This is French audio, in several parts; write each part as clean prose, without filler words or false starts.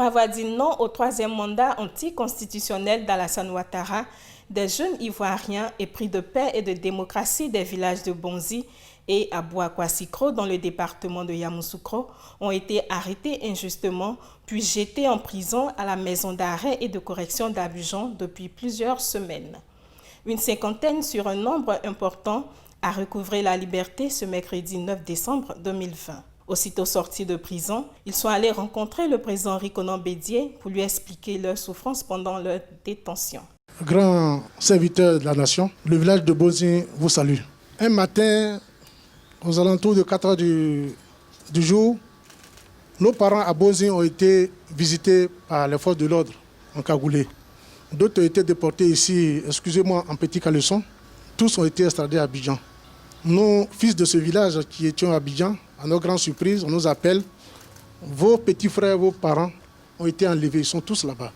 Après avoir dit non au troisième mandat anticonstitutionnel d'Alassane Ouattara, des jeunes Ivoiriens épris de paix et de démocratie des villages de Bonzi et à Bouakouassikro dans le département de Yamoussoukro ont été arrêtés injustement puis jetés en prison à la maison d'arrêt et de correction d'Abidjan depuis plusieurs semaines. Une cinquantaine sur un nombre important a recouvré la liberté ce mercredi 9 décembre 2020. Aussitôt sortis de prison, ils sont allés rencontrer le président Rikonan Bédié pour lui expliquer leurs souffrances pendant leur détention. Grand serviteur de la nation, le village de Bonzi vous salue. Un matin, aux alentours de 4 heures du jour, nos parents à Bonzi ont été visités par les forces de l'ordre en Cagoulé. D'autres ont été déportés ici, excusez-moi, en petit caleçon. Tous ont été extradés à Abidjan. Nos fils de ce village qui étions à Abidjan, à notre grande surprise, on nous appelle. Vos petits frères, vos parents ont été enlevés, ils sont tous là-bas.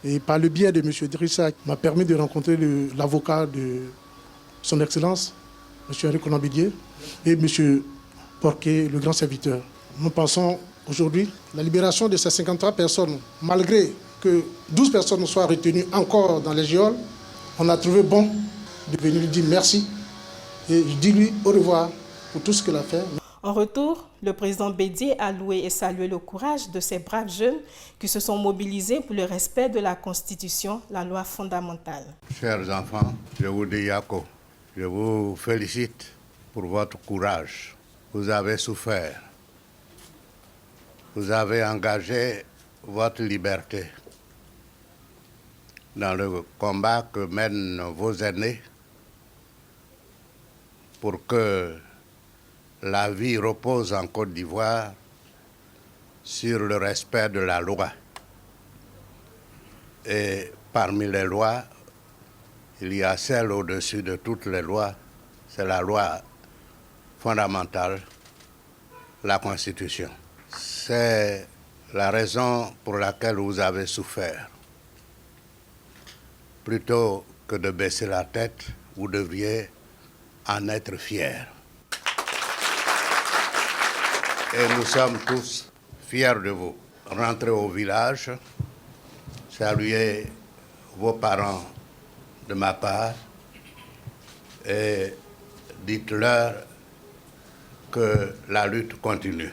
Et par le biais de M. Drissa, m'a permis de rencontrer l'avocat de son Excellence, M. Rikonan Bédié, et M. Porquet, le grand serviteur. Nous pensons aujourd'hui la libération de ces 53 personnes, malgré que 12 personnes soient retenues encore dans les geôles, on a trouvé bon de venir lui dire merci et je dis lui au revoir pour tout ce qu'il a fait. En retour, le président Bédié a loué et salué le courage de ces braves jeunes qui se sont mobilisés pour le respect de la Constitution, la loi fondamentale. Chers enfants, je vous dis Yako, je vous félicite pour votre courage. Vous avez souffert. Vous avez engagé votre liberté dans le combat que mènent vos aînés pour que la vie repose en Côte d'Ivoire sur le respect de la loi. Et parmi les lois, il y a celle au-dessus de toutes les lois, c'est la loi fondamentale, la Constitution. C'est la raison pour laquelle vous avez souffert. Plutôt que de baisser la tête, vous devriez en être fiers. Et nous sommes tous fiers de vous. Rentrez au village, saluez vos parents de ma part et dites-leur que la lutte continue.